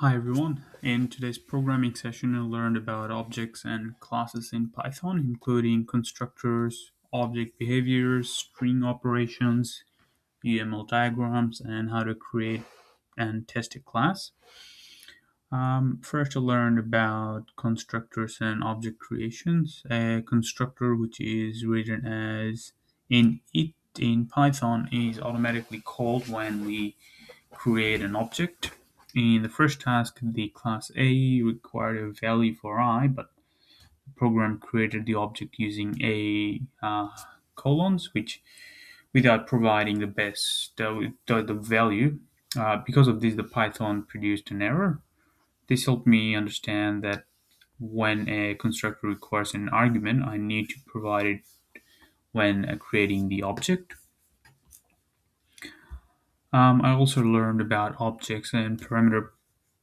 Hi everyone. In today's programming session, I learned about objects and classes in Python, including constructors, object behaviors, string operations, UML diagrams, and how to create and test a class. First, I learned about constructors and object creations. A constructor, which is written as in Python, is automatically called when we create an object. In the first task, the class A required a value for I, but the program created the object using a colons, which without providing the value. Because of this, the Python produced an error. This helped me understand that when a constructor requires an argument, I need to provide it when creating the object. I also learned about objects and parameter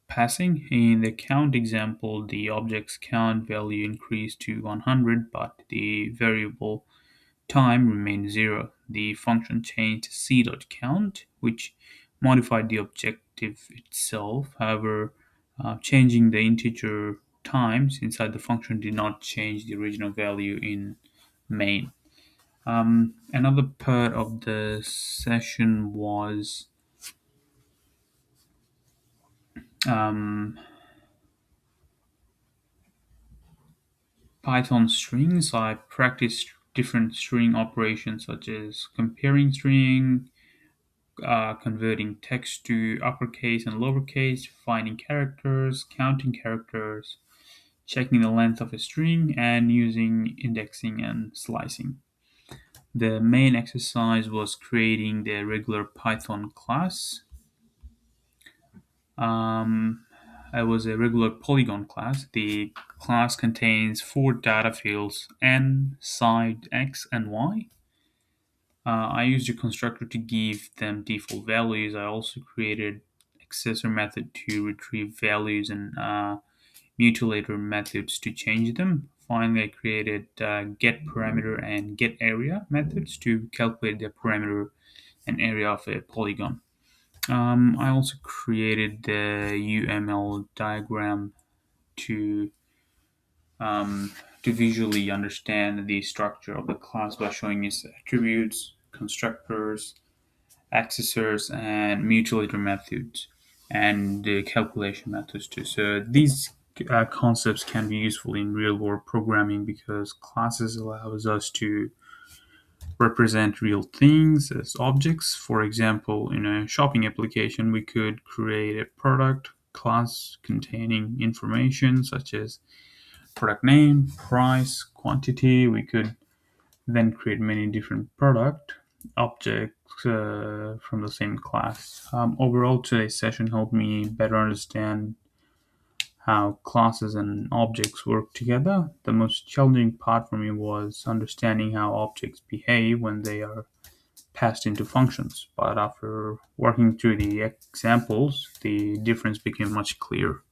passing. In the count example, the object's count value increased to 100, but the variable time remained 0. The function changed c.count, which modified the objective itself. However, changing the integer times inside the function did not change the original value in main. Another part of the session was um, Python strings. I practiced different string operations such as comparing string, converting text to uppercase and lowercase, finding characters, counting characters, checking the length of a string, and using indexing and slicing. The main exercise was creating the regular Python class. Um, it was a regular polygon class. The class contains four data fields: n, side, x, and y. I used a constructor to give them default values. I also created accessor method to retrieve values and mutilator methods to change them. Finally, I created get parameter and get area methods to calculate the parameter and area of a polygon. I also created the UML diagram to to visually understand the structure of the class by showing its attributes, constructors, accessors, and mutilator methods, and the calculation methods too. So these concepts can be useful in real-world programming because classes allows us to represent real things as objects. For example, in a shopping application, we could create a product class containing information such as product name, price, quantity. We could then create many different product objects from the same class. Overall, today's session helped me better understand how classes and objects work together. The most challenging part for me was understanding how objects behave when they are passed into functions. But after working through the examples, the difference became much clearer.